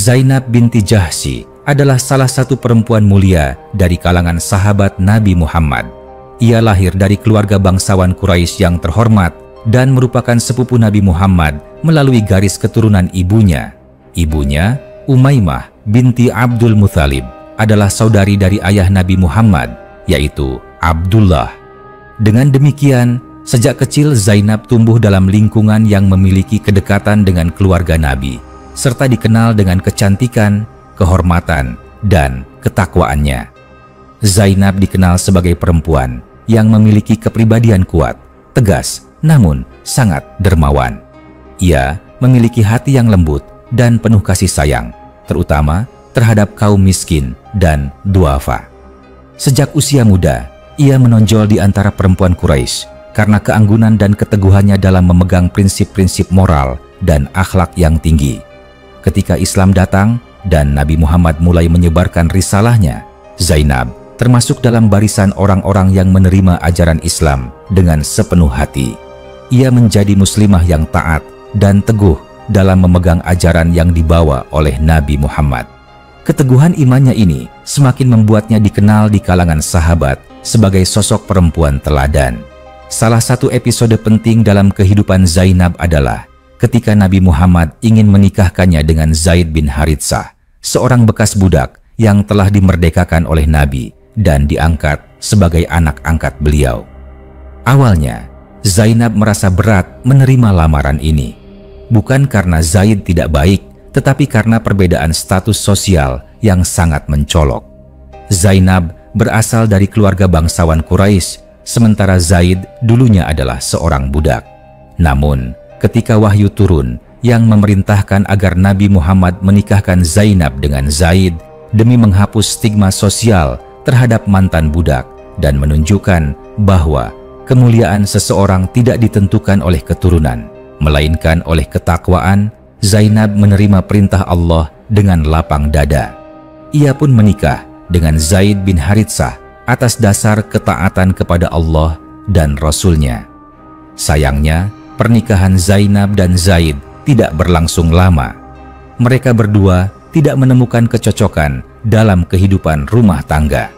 Zainab binti Jahsy adalah salah satu perempuan mulia dari kalangan sahabat Nabi Muhammad. Ia lahir dari keluarga bangsawan Quraisy yang terhormat dan merupakan sepupu Nabi Muhammad melalui garis keturunan ibunya. Ibunya, Umaymah binti Abdul Muthalib, adalah saudari dari ayah Nabi Muhammad, yaitu Abdullah. Dengan demikian, sejak kecil Zainab tumbuh dalam lingkungan yang memiliki kedekatan dengan keluarga Nabi, serta dikenal dengan kecantikan, kehormatan, dan ketakwaannya. Zainab dikenal sebagai perempuan yang memiliki kepribadian kuat, tegas, namun sangat dermawan. Ia memiliki hati yang lembut dan penuh kasih sayang, terutama terhadap kaum miskin dan duafa. Sejak usia muda, ia menonjol di antara perempuan Quraisy karena keanggunan dan keteguhannya dalam memegang prinsip-prinsip moral dan akhlak yang tinggi. Ketika Islam datang dan Nabi Muhammad mulai menyebarkan risalahnya, Zainab termasuk dalam barisan orang-orang yang menerima ajaran Islam dengan sepenuh hati. Ia menjadi muslimah yang taat dan teguh dalam memegang ajaran yang dibawa oleh Nabi Muhammad. Keteguhan imannya ini semakin membuatnya dikenal di kalangan sahabat sebagai sosok perempuan teladan. Salah satu episode penting dalam kehidupan Zainab adalah ketika Nabi Muhammad ingin menikahkannya dengan Zaid bin Haritsah, seorang bekas budak yang telah dimerdekakan oleh Nabi dan diangkat sebagai anak angkat beliau. Awalnya, Zainab merasa berat menerima lamaran ini, bukan karena Zaid tidak baik, tetapi karena perbedaan status sosial yang sangat mencolok. Zainab berasal dari keluarga bangsawan Quraisy, sementara Zaid dulunya adalah seorang budak. Namun, ketika wahyu turun yang memerintahkan agar Nabi Muhammad menikahkan Zainab dengan Zaid demi menghapus stigma sosial terhadap mantan budak dan menunjukkan bahwa kemuliaan seseorang tidak ditentukan oleh keturunan, melainkan oleh ketakwaan, Zainab menerima perintah Allah dengan lapang dada. Ia pun menikah dengan Zaid bin Haritsah atas dasar ketaatan kepada Allah dan Rasul-Nya. Sayangnya, pernikahan Zainab dan Zaid tidak berlangsung lama. Mereka berdua tidak menemukan kecocokan dalam kehidupan rumah tangga.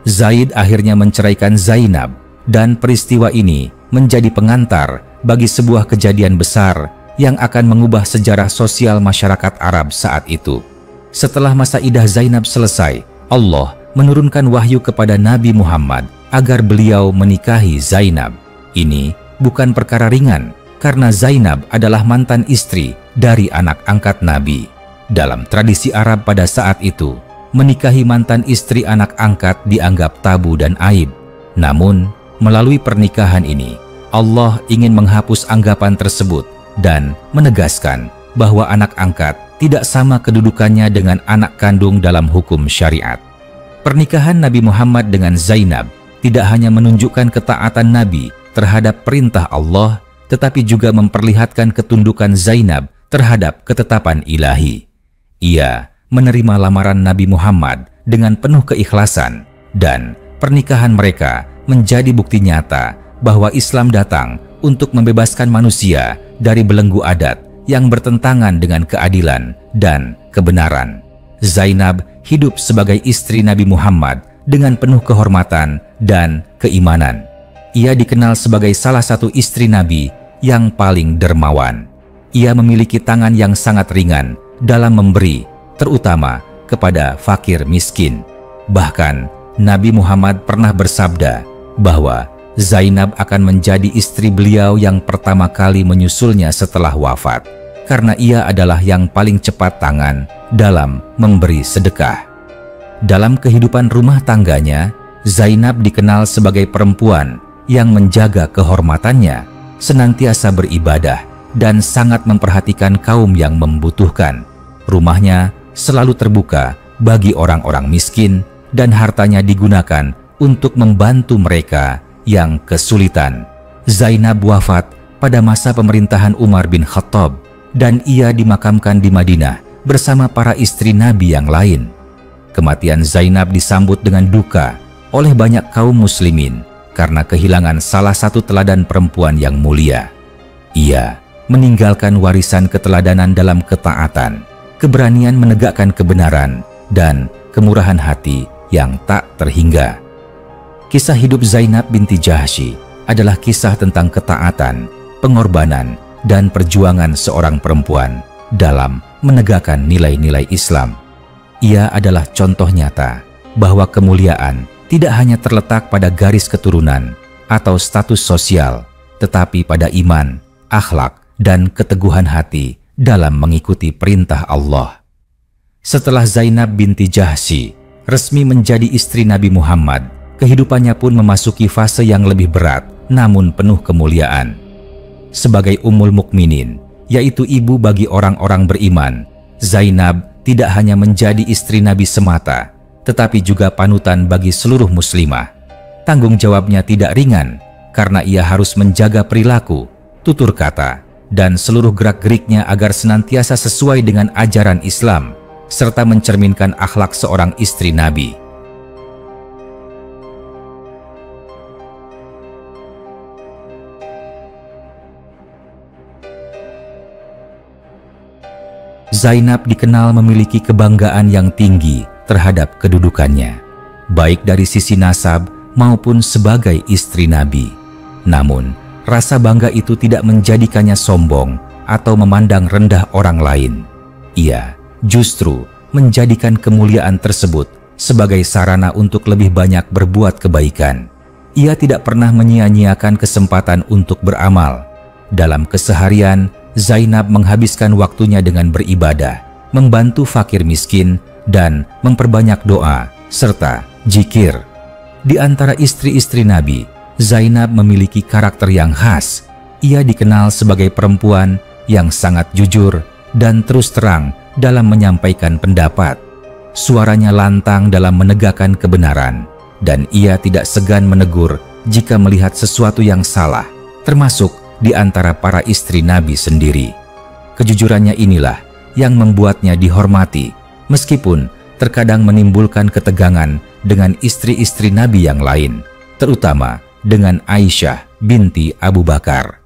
Zaid akhirnya menceraikan Zainab, dan peristiwa ini menjadi pengantar bagi sebuah kejadian besar yang akan mengubah sejarah sosial masyarakat Arab saat itu. Setelah masa idah Zainab selesai, Allah menurunkan wahyu kepada Nabi Muhammad agar beliau menikahi Zainab. Ini bukan perkara ringan, karena Zainab adalah mantan istri dari anak angkat Nabi. Dalam tradisi Arab pada saat itu, menikahi mantan istri anak angkat dianggap tabu dan aib. Namun, melalui pernikahan ini, Allah ingin menghapus anggapan tersebut dan menegaskan bahwa anak angkat tidak sama kedudukannya dengan anak kandung dalam hukum syariat. Pernikahan Nabi Muhammad dengan Zainab tidak hanya menunjukkan ketaatan Nabi terhadap perintah Allah, tetapi juga memperlihatkan ketundukan Zainab terhadap ketetapan ilahi. Ia menerima lamaran Nabi Muhammad dengan penuh keikhlasan, dan pernikahan mereka menjadi bukti nyata bahwa Islam datang untuk membebaskan manusia dari belenggu adat yang bertentangan dengan keadilan dan kebenaran. Zainab hidup sebagai istri Nabi Muhammad dengan penuh kehormatan dan keimanan. Ia dikenal sebagai salah satu istri Nabi yang paling dermawan. Ia memiliki tangan yang sangat ringan dalam memberi, terutama kepada fakir miskin. Bahkan, Nabi Muhammad pernah bersabda bahwa Zainab akan menjadi istri beliau yang pertama kali menyusulnya setelah wafat, karena ia adalah yang paling cepat tangan dalam memberi sedekah. Dalam kehidupan rumah tangganya, Zainab dikenal sebagai perempuan yang menjaga kehormatannya, senantiasa beribadah, dan sangat memperhatikan kaum yang membutuhkan. Rumahnya selalu terbuka bagi orang-orang miskin, dan hartanya digunakan untuk membantu mereka yang kesulitan. Zainab wafat pada masa pemerintahan Umar bin Khattab, dan ia dimakamkan di Madinah bersama para istri Nabi yang lain. Kematian Zainab disambut dengan duka oleh banyak kaum muslimin karena kehilangan salah satu teladan perempuan yang mulia. Ia meninggalkan warisan keteladanan dalam ketaatan, keberanian menegakkan kebenaran, dan kemurahan hati yang tak terhingga. Kisah hidup Zainab binti Jahsy adalah kisah tentang ketaatan, pengorbanan, dan perjuangan seorang perempuan dalam menegakkan nilai-nilai Islam. Ia adalah contoh nyata bahwa kemuliaan tidak hanya terletak pada garis keturunan atau status sosial, tetapi pada iman, akhlak, dan keteguhan hati dalam mengikuti perintah Allah. Setelah Zainab binti Jahsy resmi menjadi istri Nabi Muhammad, kehidupannya pun memasuki fase yang lebih berat namun penuh kemuliaan. Sebagai Ummul Mukminin, yaitu ibu bagi orang-orang beriman, Zainab tidak hanya menjadi istri Nabi semata, tetapi juga panutan bagi seluruh muslimah. Tanggung jawabnya tidak ringan, karena ia harus menjaga perilaku, tutur kata, dan seluruh gerak-geriknya agar senantiasa sesuai dengan ajaran Islam, serta mencerminkan akhlak seorang istri Nabi. Zainab dikenal memiliki kebanggaan yang tinggi terhadap kedudukannya, baik dari sisi nasab maupun sebagai istri Nabi. Namun, rasa bangga itu tidak menjadikannya sombong atau memandang rendah orang lain. Ia justru menjadikan kemuliaan tersebut sebagai sarana untuk lebih banyak berbuat kebaikan. Ia tidak pernah menyia-nyiakan kesempatan untuk beramal. Dalam keseharian, Zainab menghabiskan waktunya dengan beribadah, membantu fakir miskin, dan memperbanyak doa, serta zikir. Di antara istri-istri Nabi, Zainab memiliki karakter yang khas. Ia dikenal sebagai perempuan yang sangat jujur dan terus terang dalam menyampaikan pendapat. Suaranya lantang dalam menegakkan kebenaran, dan ia tidak segan menegur jika melihat sesuatu yang salah, termasuk di antara para istri Nabi sendiri. Kejujurannya inilah yang membuatnya dihormati, meskipun terkadang menimbulkan ketegangan dengan istri-istri Nabi yang lain, terutama dengan Aisyah binti Abu Bakar.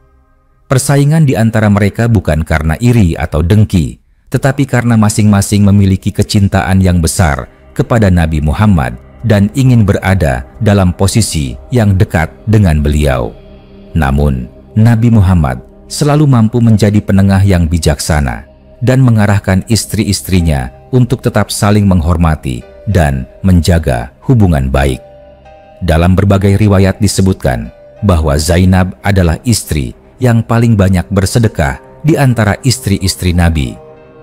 Persaingan di antara mereka bukan karena iri atau dengki, tetapi karena masing-masing memiliki kecintaan yang besar kepada Nabi Muhammad dan ingin berada dalam posisi yang dekat dengan beliau. Namun, Nabi Muhammad selalu mampu menjadi penengah yang bijaksana dan mengarahkan istri-istrinya untuk tetap saling menghormati dan menjaga hubungan baik. Dalam berbagai riwayat disebutkan bahwa Zainab adalah istri yang paling banyak bersedekah di antara istri-istri Nabi.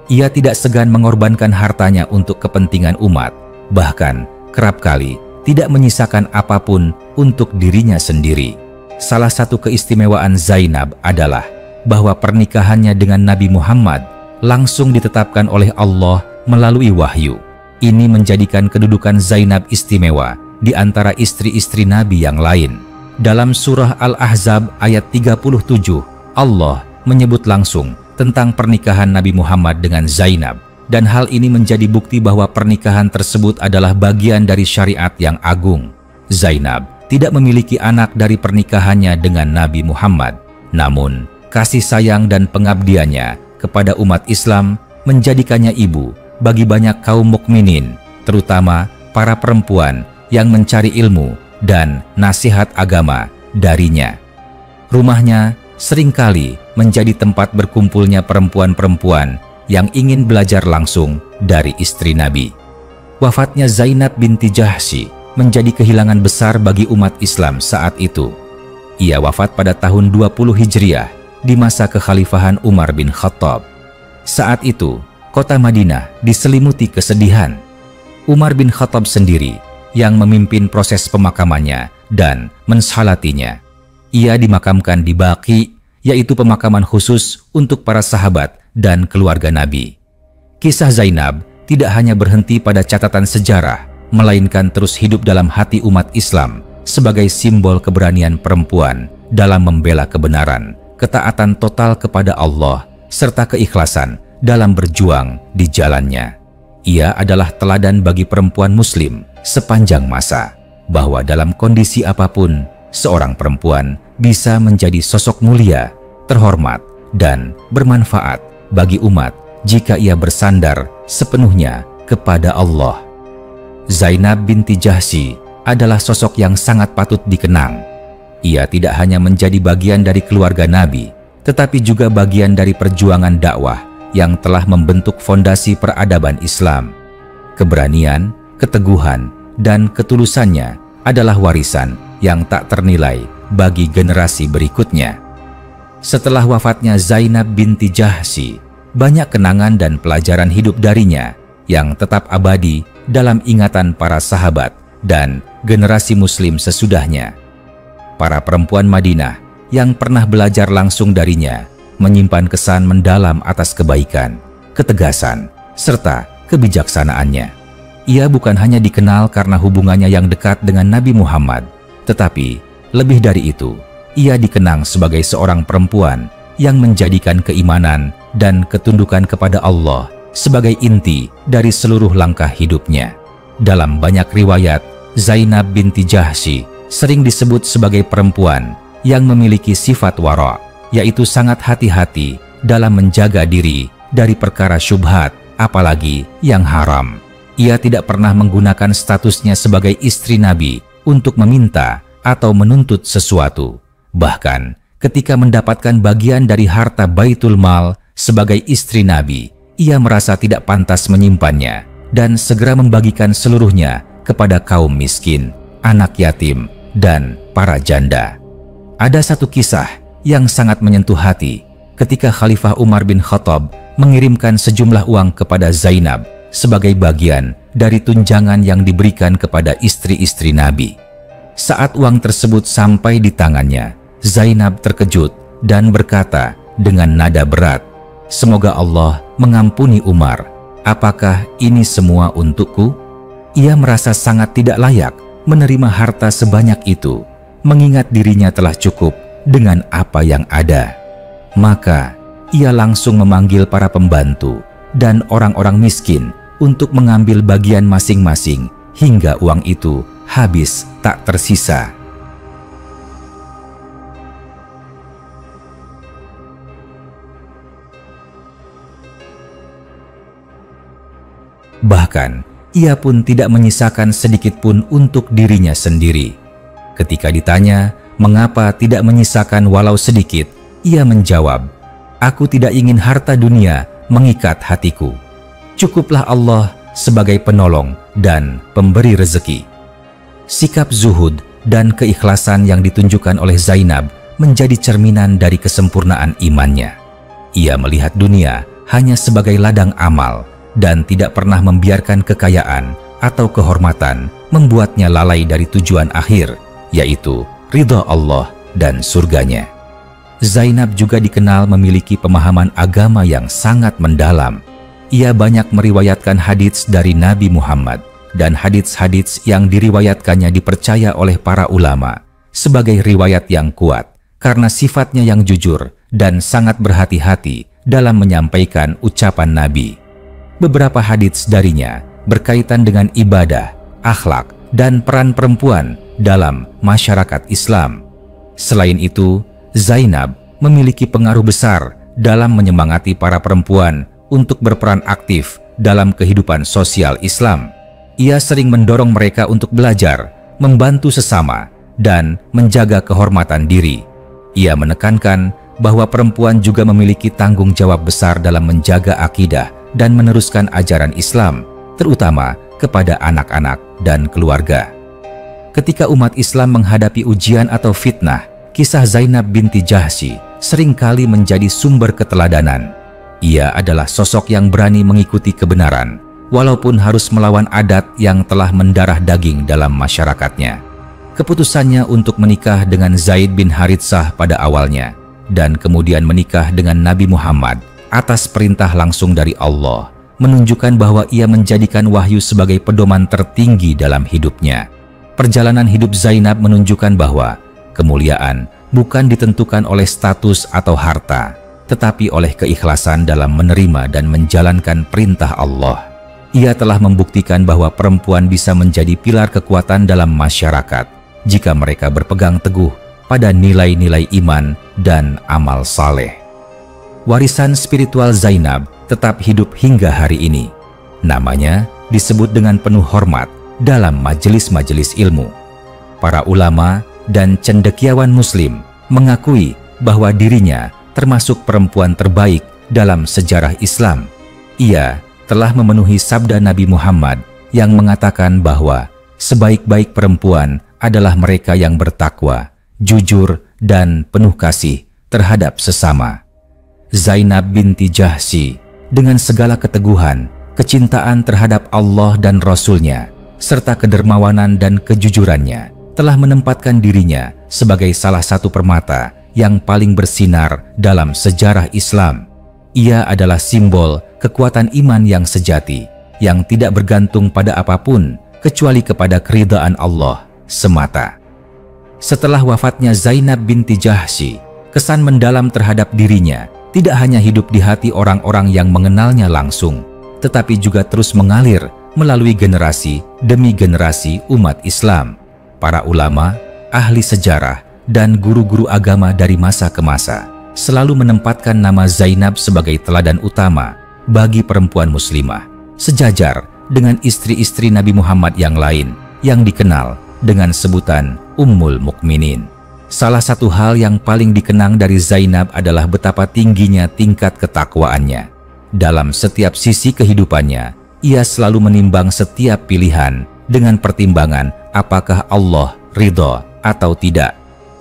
Ia tidak segan mengorbankan hartanya untuk kepentingan umat, bahkan kerap kali tidak menyisakan apapun untuk dirinya sendiri. Salah satu keistimewaan Zainab adalah bahwa pernikahannya dengan Nabi Muhammad langsung ditetapkan oleh Allah melalui wahyu. Ini menjadikan kedudukan Zainab istimewa di antara istri-istri Nabi yang lain. Dalam surah Al-Ahzab ayat 37, Allah menyebut langsung tentang pernikahan Nabi Muhammad dengan Zainab, dan hal ini menjadi bukti bahwa pernikahan tersebut adalah bagian dari syariat yang agung. Zainab tidak memiliki anak dari pernikahannya dengan Nabi Muhammad, namun kasih sayang dan pengabdiannya kepada umat Islam menjadikannya ibu bagi banyak kaum mukminin, terutama para perempuan yang mencari ilmu dan nasihat agama darinya. Rumahnya seringkali menjadi tempat berkumpulnya perempuan-perempuan yang ingin belajar langsung dari istri Nabi. Wafatnya Zainab binti Jahsy menjadi kehilangan besar bagi umat Islam saat itu. Ia wafat pada tahun 20 Hijriah di masa kekhalifahan Umar bin Khattab. Saat itu, kota Madinah diselimuti kesedihan. Umar bin Khattab sendiri yang memimpin proses pemakamannya dan mensalatinya. Ia dimakamkan di Baqi, yaitu pemakaman khusus untuk para sahabat dan keluarga Nabi. Kisah Zainab tidak hanya berhenti pada catatan sejarah, melainkan terus hidup dalam hati umat Islam sebagai simbol keberanian perempuan dalam membela kebenaran, ketaatan total kepada Allah, serta keikhlasan dalam berjuang di jalannya. Ia adalah teladan bagi perempuan muslim sepanjang masa, bahwa dalam kondisi apapun, seorang perempuan bisa menjadi sosok mulia, terhormat, dan bermanfaat bagi umat jika ia bersandar sepenuhnya kepada Allah. Zainab binti Jahsy adalah sosok yang sangat patut dikenang. Ia tidak hanya menjadi bagian dari keluarga Nabi, tetapi juga bagian dari perjuangan dakwah yang telah membentuk fondasi peradaban Islam. Keberanian, keteguhan, dan ketulusannya adalah warisan yang tak ternilai bagi generasi berikutnya. Setelah wafatnya Zainab binti Jahsy, banyak kenangan dan pelajaran hidup darinya yang tetap abadi dalam ingatan para sahabat dan generasi muslim sesudahnya. Para perempuan Madinah yang pernah belajar langsung darinya menyimpan kesan mendalam atas kebaikan, ketegasan, serta kebijaksanaannya. Ia bukan hanya dikenal karena hubungannya yang dekat dengan Nabi Muhammad, tetapi lebih dari itu, ia dikenang sebagai seorang perempuan yang menjadikan keimanan dan ketundukan kepada Allah sebagai inti dari seluruh langkah hidupnya. Dalam banyak riwayat, Zainab binti Jahsy sering disebut sebagai perempuan yang memiliki sifat wara', yaitu sangat hati-hati dalam menjaga diri dari perkara syubhat, apalagi yang haram. Ia tidak pernah menggunakan statusnya sebagai istri Nabi untuk meminta atau menuntut sesuatu. Bahkan ketika mendapatkan bagian dari harta Baitul Mal sebagai istri Nabi, ia merasa tidak pantas menyimpannya dan segera membagikan seluruhnya kepada kaum miskin, anak yatim, dan para janda. Ada satu kisah yang sangat menyentuh hati ketika Khalifah Umar bin Khattab mengirimkan sejumlah uang kepada Zainab sebagai bagian dari tunjangan yang diberikan kepada istri-istri Nabi. Saat uang tersebut sampai di tangannya, Zainab terkejut dan berkata dengan nada berat, "Semoga Allah mengampuni Umar. Apakah ini semua untukku?" Ia merasa sangat tidak layak menerima harta sebanyak itu, mengingat dirinya telah cukup dengan apa yang ada. Maka ia langsung memanggil para pembantu dan orang-orang miskin untuk mengambil bagian masing-masing hingga uang itu habis tak tersisa. Bahkan, ia pun tidak menyisakan sedikit pun untuk dirinya sendiri. Ketika ditanya mengapa tidak menyisakan walau sedikit, ia menjawab, "Aku tidak ingin harta dunia mengikat hatiku. Cukuplah Allah sebagai penolong dan pemberi rezeki." Sikap zuhud dan keikhlasan yang ditunjukkan oleh Zainab menjadi cerminan dari kesempurnaan imannya. Ia melihat dunia hanya sebagai ladang amal dan tidak pernah membiarkan kekayaan atau kehormatan membuatnya lalai dari tujuan akhir, yaitu ridha Allah dan surganya. Zainab juga dikenal memiliki pemahaman agama yang sangat mendalam. Ia banyak meriwayatkan hadits dari Nabi Muhammad, dan hadits-hadits yang diriwayatkannya dipercaya oleh para ulama sebagai riwayat yang kuat karena sifatnya yang jujur dan sangat berhati-hati dalam menyampaikan ucapan Nabi. Beberapa hadits darinya berkaitan dengan ibadah, akhlak, dan peran perempuan dalam masyarakat Islam. Selain itu, Zainab memiliki pengaruh besar dalam menyemangati para perempuan untuk berperan aktif dalam kehidupan sosial Islam. Ia sering mendorong mereka untuk belajar, membantu sesama, dan menjaga kehormatan diri. Ia menekankan bahwa perempuan juga memiliki tanggung jawab besar dalam menjaga akidah dan meneruskan ajaran Islam, terutama kepada anak-anak dan keluarga. Ketika umat Islam menghadapi ujian atau fitnah, kisah Zainab binti Jahsy seringkali menjadi sumber keteladanan. Ia adalah sosok yang berani mengikuti kebenaran, walaupun harus melawan adat yang telah mendarah daging dalam masyarakatnya. Keputusannya untuk menikah dengan Zaid bin Haritsah pada awalnya, dan kemudian menikah dengan Nabi Muhammad atas perintah langsung dari Allah, menunjukkan bahwa ia menjadikan wahyu sebagai pedoman tertinggi dalam hidupnya. Perjalanan hidup Zainab menunjukkan bahwa kemuliaan bukan ditentukan oleh status atau harta, tetapi oleh keikhlasan dalam menerima dan menjalankan perintah Allah. Ia telah membuktikan bahwa perempuan bisa menjadi pilar kekuatan dalam masyarakat jika mereka berpegang teguh pada nilai-nilai iman dan amal saleh. Warisan spiritual Zainab tetap hidup hingga hari ini. Namanya disebut dengan penuh hormat dalam majelis-majelis ilmu. Para ulama dan cendekiawan muslim mengakui bahwa dirinya termasuk perempuan terbaik dalam sejarah Islam. Ia telah memenuhi sabda Nabi Muhammad yang mengatakan bahwa sebaik-baik perempuan adalah mereka yang bertakwa, jujur, dan penuh kasih terhadap sesama. Zainab binti Jahsy dengan segala keteguhan, kecintaan terhadap Allah dan Rasul-Nya, serta kedermawanan dan kejujurannya telah menempatkan dirinya sebagai salah satu permata yang paling bersinar dalam sejarah Islam. Ia adalah simbol kekuatan iman yang sejati, yang tidak bergantung pada apapun kecuali kepada keridhaan Allah semata. Setelah wafatnya Zainab binti Jahsy, kesan mendalam terhadap dirinya tidak hanya hidup di hati orang-orang yang mengenalnya langsung, tetapi juga terus mengalir melalui generasi demi generasi umat Islam. Para ulama, ahli sejarah, dan guru-guru agama dari masa ke masa selalu menempatkan nama Zainab sebagai teladan utama bagi perempuan muslimah, sejajar dengan istri-istri Nabi Muhammad yang lain yang dikenal dengan sebutan Ummul Mukminin. Salah satu hal yang paling dikenang dari Zainab adalah betapa tingginya tingkat ketakwaannya. Dalam setiap sisi kehidupannya, ia selalu menimbang setiap pilihan dengan pertimbangan apakah Allah ridho atau tidak.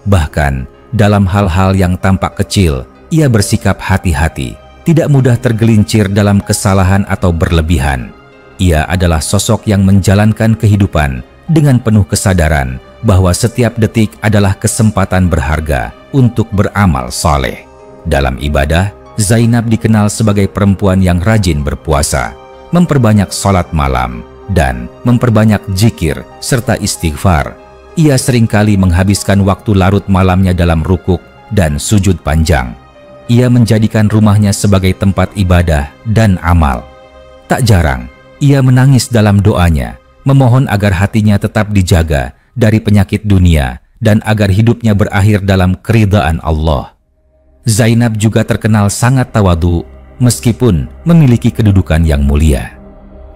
Bahkan dalam hal-hal yang tampak kecil, ia bersikap hati-hati, tidak mudah tergelincir dalam kesalahan atau berlebihan. Ia adalah sosok yang menjalankan kehidupan dengan penuh kesadaran bahwa setiap detik adalah kesempatan berharga untuk beramal saleh. Dalam ibadah, Zainab dikenal sebagai perempuan yang rajin berpuasa, memperbanyak salat malam, dan memperbanyak zikir serta istighfar. Ia seringkali menghabiskan waktu larut malamnya dalam rukuk dan sujud panjang. Ia menjadikan rumahnya sebagai tempat ibadah dan amal. Tak jarang, ia menangis dalam doanya, memohon agar hatinya tetap dijaga dari penyakit dunia dan agar hidupnya berakhir dalam keridhaan Allah. Zainab juga terkenal sangat tawadu meskipun memiliki kedudukan yang mulia.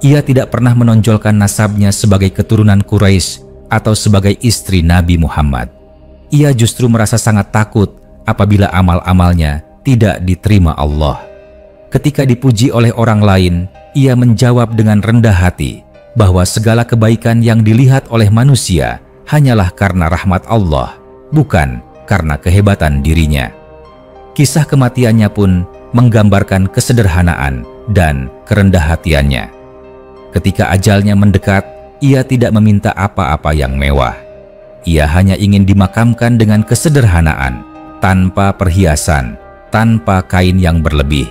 Ia tidak pernah menonjolkan nasabnya sebagai keturunan Quraisy atau sebagai istri Nabi Muhammad. Ia justru merasa sangat takut apabila amal-amalnya tidak diterima Allah. Ketika dipuji oleh orang lain, ia menjawab dengan rendah hati bahwa segala kebaikan yang dilihat oleh manusia hanyalah karena rahmat Allah, bukan karena kehebatan dirinya. Kisah kematiannya pun menggambarkan kesederhanaan dan kerendah hatiannya. Ketika ajalnya mendekat, ia tidak meminta apa-apa yang mewah. Ia hanya ingin dimakamkan dengan kesederhanaan, tanpa perhiasan, tanpa kain yang berlebih.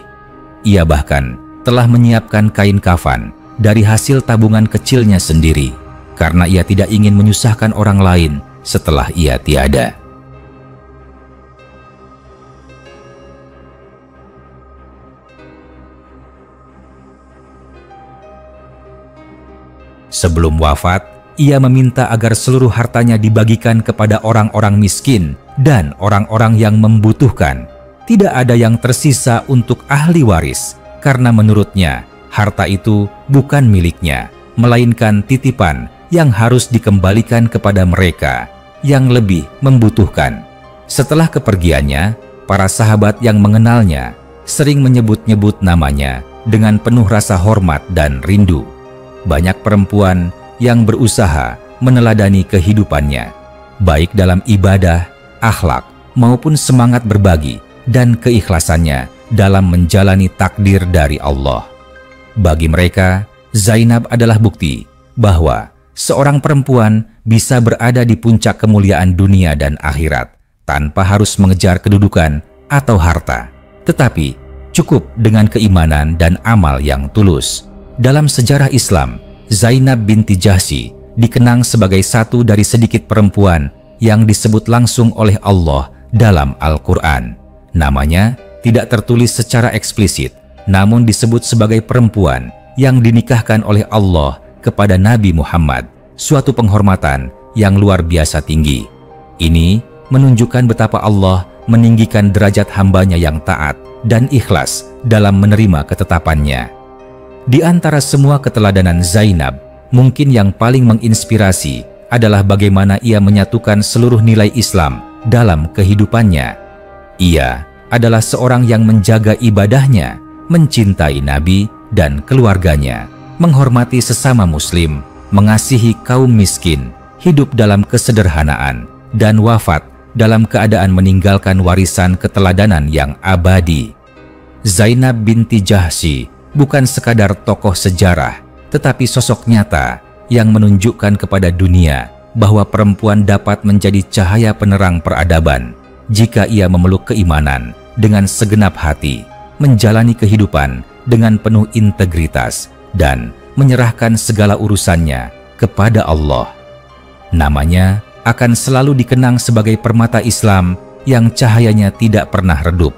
Ia bahkan telah menyiapkan kain kafan dari hasil tabungan kecilnya sendiri, karena ia tidak ingin menyusahkan orang lain setelah ia tiada. Sebelum wafat, ia meminta agar seluruh hartanya dibagikan kepada orang-orang miskin dan orang-orang yang membutuhkan. Tidak ada yang tersisa untuk ahli waris, karena menurutnya harta itu bukan miliknya, melainkan titipan yang harus dikembalikan kepada mereka yang lebih membutuhkan. Setelah kepergiannya, para sahabat yang mengenalnya sering menyebut-nyebut namanya dengan penuh rasa hormat dan rindu. Banyak perempuan yang berusaha meneladani kehidupannya, baik dalam ibadah, akhlak, maupun semangat berbagi dan keikhlasannya dalam menjalani takdir dari Allah. Bagi mereka, Zainab adalah bukti bahwa seorang perempuan bisa berada di puncak kemuliaan dunia dan akhirat tanpa harus mengejar kedudukan atau harta, tetapi cukup dengan keimanan dan amal yang tulus. Dalam sejarah Islam, Zainab binti Jahsy dikenang sebagai satu dari sedikit perempuan yang disebut langsung oleh Allah dalam Al-Quran. Namanya tidak tertulis secara eksplisit, namun disebut sebagai perempuan yang dinikahkan oleh Allah kepada Nabi Muhammad, suatu penghormatan yang luar biasa tinggi. Ini menunjukkan betapa Allah meninggikan derajat hambanya yang taat dan ikhlas dalam menerima ketetapannya. Di antara semua keteladanan Zainab, mungkin yang paling menginspirasi adalah bagaimana ia menyatukan seluruh nilai Islam dalam kehidupannya. Ia adalah seorang yang menjaga ibadahnya, mencintai Nabi dan keluarganya, menghormati sesama muslim, mengasihi kaum miskin, hidup dalam kesederhanaan, dan wafat dalam keadaan meninggalkan warisan keteladanan yang abadi. Zainab binti Jahsy bukan sekadar tokoh sejarah, tetapi sosok nyata yang menunjukkan kepada dunia bahwa perempuan dapat menjadi cahaya penerang peradaban jika ia memeluk keimanan dengan segenap hati, menjalani kehidupan dengan penuh integritas, dan menyerahkan segala urusannya kepada Allah. Namanya akan selalu dikenang sebagai permata Islam yang cahayanya tidak pernah redup.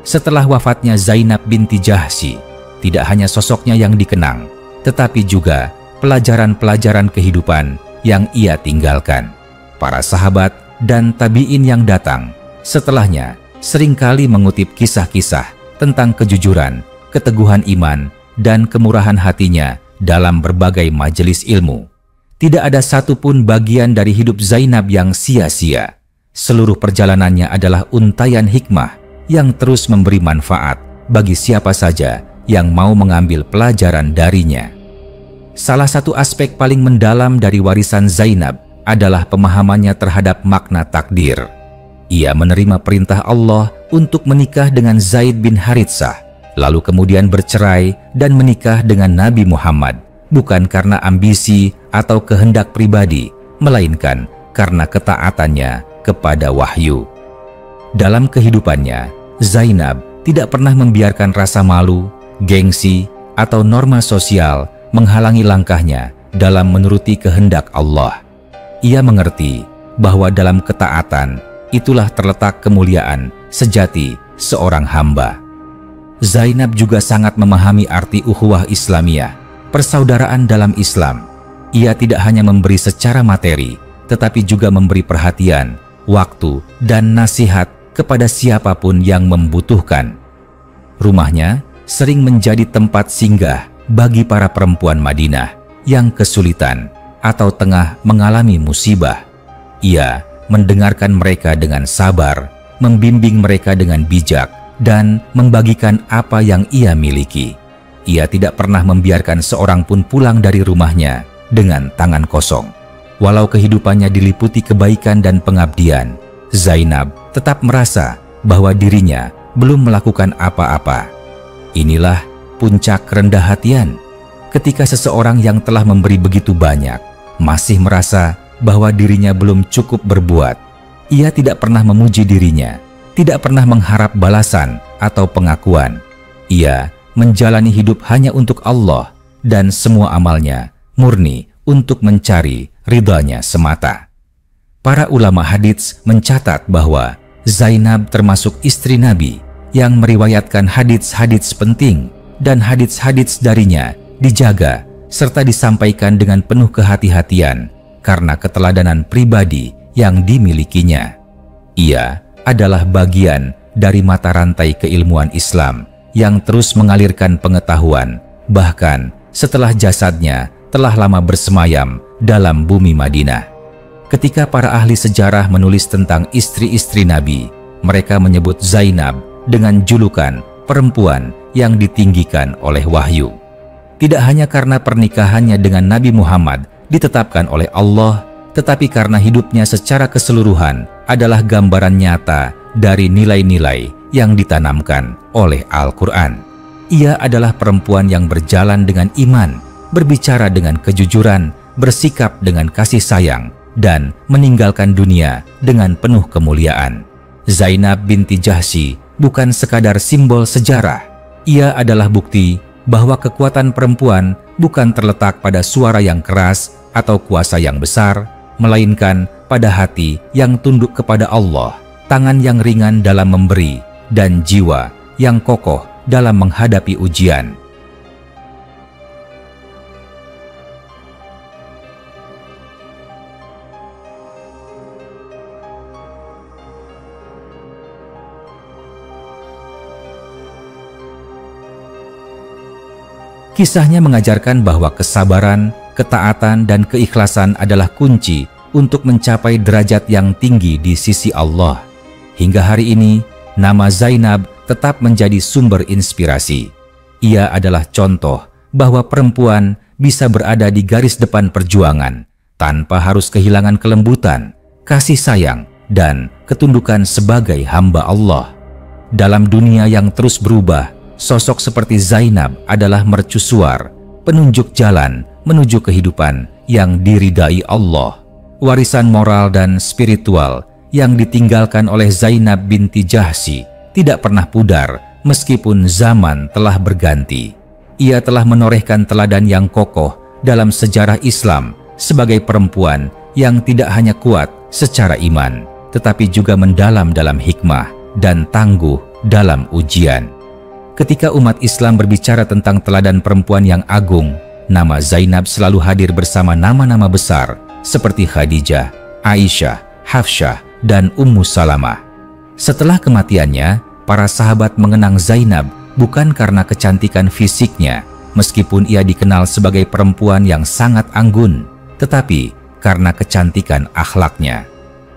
Setelah wafatnya Zainab binti Jahsy, tidak hanya sosoknya yang dikenang, tetapi juga pelajaran-pelajaran kehidupan yang ia tinggalkan. Para sahabat dan tabi'in yang datang setelahnya seringkali mengutip kisah-kisah tentang kejujuran, keteguhan iman, dan kemurahan hatinya dalam berbagai majelis ilmu. Tidak ada satupun bagian dari hidup Zainab yang sia-sia. Seluruh perjalanannya adalah untaian hikmah yang terus memberi manfaat bagi siapa saja yang mau mengambil pelajaran darinya. Salah satu aspek paling mendalam dari warisan Zainab adalah pemahamannya terhadap makna takdir. Ia menerima perintah Allah untuk menikah dengan Zaid bin Haritsah, lalu kemudian bercerai dan menikah dengan Nabi Muhammad, bukan karena ambisi atau kehendak pribadi, melainkan karena ketaatannya kepada wahyu. Dalam kehidupannya, Zainab tidak pernah membiarkan rasa malu, gengsi, atau norma sosial menghalangi langkahnya dalam menuruti kehendak Allah. Ia mengerti bahwa dalam ketaatan itulah terletak kemuliaan sejati seorang hamba. Zainab juga sangat memahami arti ukhuwah Islamiyah, persaudaraan dalam Islam. Ia tidak hanya memberi secara materi, tetapi juga memberi perhatian, waktu, dan nasihat kepada siapapun yang membutuhkan. Rumahnya sering menjadi tempat singgah bagi para perempuan Madinah yang kesulitan atau tengah mengalami musibah. Ia mendengarkan mereka dengan sabar, membimbing mereka dengan bijak, dan membagikan apa yang ia miliki. Ia tidak pernah membiarkan seorang pun pulang dari rumahnya dengan tangan kosong. Walau kehidupannya diliputi kebaikan dan pengabdian, Zainab tetap merasa bahwa dirinya belum melakukan apa-apa. Inilah puncak kerendah hatian, ketika seseorang yang telah memberi begitu banyak masih merasa bahwa dirinya belum cukup berbuat. Ia tidak pernah memuji dirinya, tidak pernah mengharap balasan atau pengakuan. Ia menjalani hidup hanya untuk Allah, dan semua amalnya murni untuk mencari ridhanya semata. Para ulama hadits mencatat bahwa Zainab termasuk istri Nabi yang meriwayatkan hadits-hadits penting, dan hadits-hadits darinya dijaga serta disampaikan dengan penuh kehati-hatian karena keteladanan pribadi yang dimilikinya. Ia adalah bagian dari mata rantai keilmuan Islam yang terus mengalirkan pengetahuan, bahkan setelah jasadnya telah lama bersemayam dalam bumi Madinah. Ketika para ahli sejarah menulis tentang istri-istri Nabi, mereka menyebut Zainab dengan julukan perempuan yang ditinggikan oleh wahyu. Tidak hanya karena pernikahannya dengan Nabi Muhammad ditetapkan oleh Allah, tetapi karena hidupnya secara keseluruhan adalah gambaran nyata dari nilai-nilai yang ditanamkan oleh Al-Quran. Ia adalah perempuan yang berjalan dengan iman, berbicara dengan kejujuran, bersikap dengan kasih sayang, dan meninggalkan dunia dengan penuh kemuliaan. Zainab binti Jahsy bukan sekadar simbol sejarah. Ia adalah bukti bahwa kekuatan perempuan bukan terletak pada suara yang keras atau kuasa yang besar, melainkan pada hati yang tunduk kepada Allah, tangan yang ringan dalam memberi, dan jiwa yang kokoh dalam menghadapi ujian. Kisahnya mengajarkan bahwa kesabaran, ketaatan, dan keikhlasan adalah kunci untuk mencapai derajat yang tinggi di sisi Allah. Hingga hari ini, nama Zainab tetap menjadi sumber inspirasi. Ia adalah contoh bahwa perempuan bisa berada di garis depan perjuangan tanpa harus kehilangan kelembutan, kasih sayang, dan ketundukan sebagai hamba Allah. Dalam dunia yang terus berubah, sosok seperti Zainab adalah mercusuar, penunjuk jalan menuju kehidupan yang diridai Allah. Warisan moral dan spiritual yang ditinggalkan oleh Zainab binti Jahsy tidak pernah pudar meskipun zaman telah berganti. Ia telah menorehkan teladan yang kokoh dalam sejarah Islam sebagai perempuan yang tidak hanya kuat secara iman, tetapi juga mendalam dalam hikmah dan tangguh dalam ujian. Ketika umat Islam berbicara tentang teladan perempuan yang agung, nama Zainab selalu hadir bersama nama-nama besar seperti Khadijah, Aisyah, Hafsyah, dan Ummu Salamah. Setelah kematiannya, para sahabat mengenang Zainab bukan karena kecantikan fisiknya, meskipun ia dikenal sebagai perempuan yang sangat anggun, tetapi karena kecantikan akhlaknya.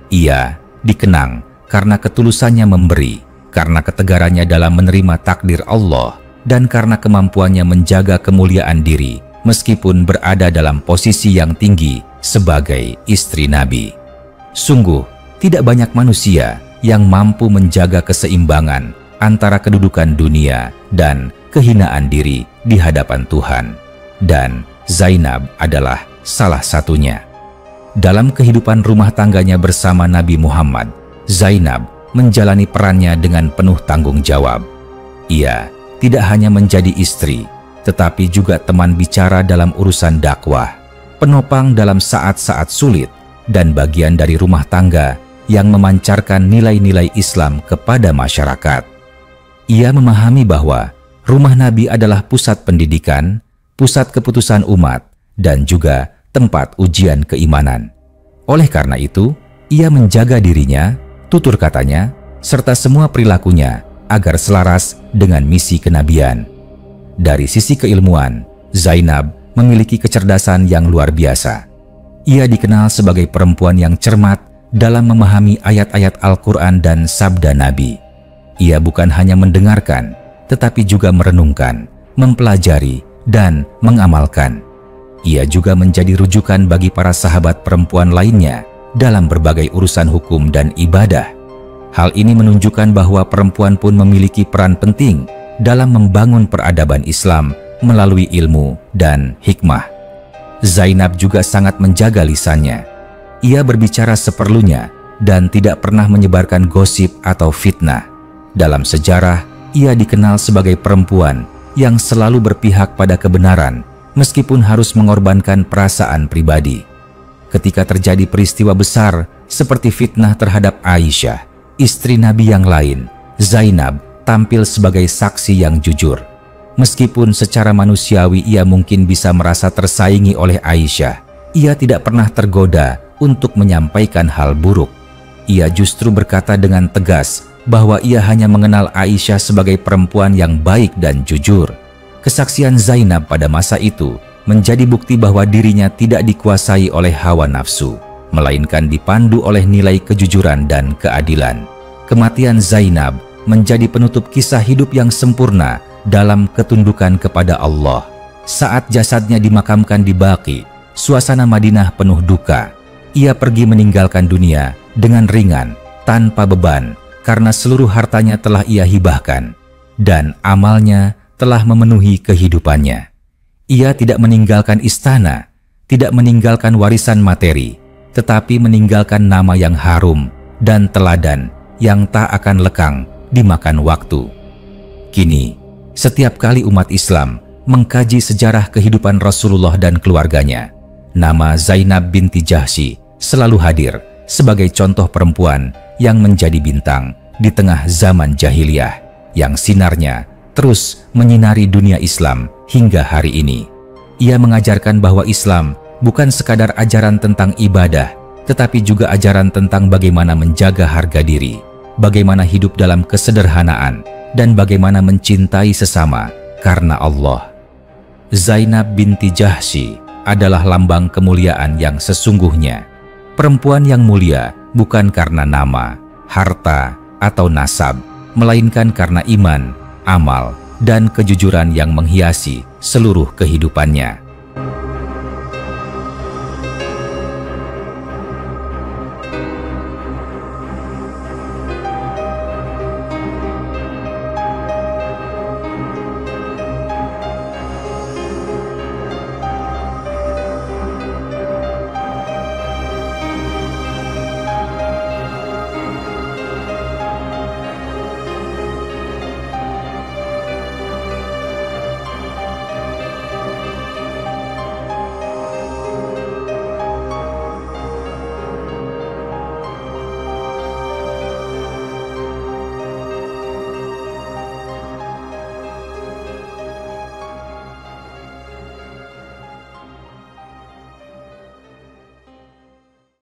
Ia dikenang karena ketulusannya memberi, karena ketegarannya dalam menerima takdir Allah, dan karena kemampuannya menjaga kemuliaan diri meskipun berada dalam posisi yang tinggi sebagai istri Nabi. Sungguh, tidak banyak manusia yang mampu menjaga keseimbangan antara kedudukan dunia dan kehinaan diri di hadapan Tuhan. Dan Zainab adalah salah satunya. Dalam kehidupan rumah tangganya bersama Nabi Muhammad, Zainab menjalani perannya dengan penuh tanggung jawab. Ia tidak hanya menjadi istri, tetapi juga teman bicara dalam urusan dakwah, penopang dalam saat-saat sulit, dan bagian dari rumah tangga yang memancarkan nilai-nilai Islam kepada masyarakat. Ia memahami bahwa rumah Nabi adalah pusat pendidikan, pusat keputusan umat, dan juga tempat ujian keimanan. Oleh karena itu, ia menjaga dirinya, tutur katanya, serta semua perilakunya agar selaras dengan misi kenabian. Dari sisi keilmuan, Zainab memiliki kecerdasan yang luar biasa. Ia dikenal sebagai perempuan yang cermat dalam memahami ayat-ayat Al-Quran dan sabda Nabi. Ia bukan hanya mendengarkan, tetapi juga merenungkan, mempelajari, dan mengamalkan. Ia juga menjadi rujukan bagi para sahabat perempuan lainnya dalam berbagai urusan hukum dan ibadah. Hal ini menunjukkan bahwa perempuan pun memiliki peran penting dalam membangun peradaban Islam melalui ilmu dan hikmah. Zainab juga sangat menjaga lisannya. Ia berbicara seperlunya dan tidak pernah menyebarkan gosip atau fitnah. Dalam sejarah, ia dikenal sebagai perempuan yang selalu berpihak pada kebenaran meskipun harus mengorbankan perasaan pribadi. Ketika terjadi peristiwa besar seperti fitnah terhadap Aisyah, istri Nabi yang lain, Zainab tampil sebagai saksi yang jujur. Meskipun secara manusiawi ia mungkin bisa merasa tersaingi oleh Aisyah, ia tidak pernah tergoda untuk menyampaikan hal buruk. Ia justru berkata dengan tegas bahwa ia hanya mengenal Aisyah sebagai perempuan yang baik dan jujur. Kesaksian Zainab pada masa itu menjadi bukti bahwa dirinya tidak dikuasai oleh hawa nafsu, melainkan dipandu oleh nilai kejujuran dan keadilan. Kematian Zainab menjadi penutup kisah hidup yang sempurna dalam ketundukan kepada Allah. Saat jasadnya dimakamkan di Baqi, suasana Madinah penuh duka. Ia pergi meninggalkan dunia dengan ringan, tanpa beban, karena seluruh hartanya telah ia hibahkan, dan amalnya telah memenuhi kehidupannya. Ia tidak meninggalkan istana, tidak meninggalkan warisan materi, tetapi meninggalkan nama yang harum dan teladan yang tak akan lekang dimakan waktu. Kini, setiap kali umat Islam mengkaji sejarah kehidupan Rasulullah dan keluarganya, nama Zainab binti Jahsy selalu hadir sebagai contoh perempuan yang menjadi bintang di tengah zaman jahiliyah, yang sinarnya terus menyinari dunia Islam hingga hari ini. Ia mengajarkan bahwa Islam bukan sekadar ajaran tentang ibadah, tetapi juga ajaran tentang bagaimana menjaga harga diri, bagaimana hidup dalam kesederhanaan, dan bagaimana mencintai sesama karena Allah. Zainab binti Jahsy adalah lambang kemuliaan yang sesungguhnya. Perempuan yang mulia bukan karena nama, harta, atau nasab, melainkan karena iman, amal, dan kejujuran yang menghiasi seluruh kehidupannya.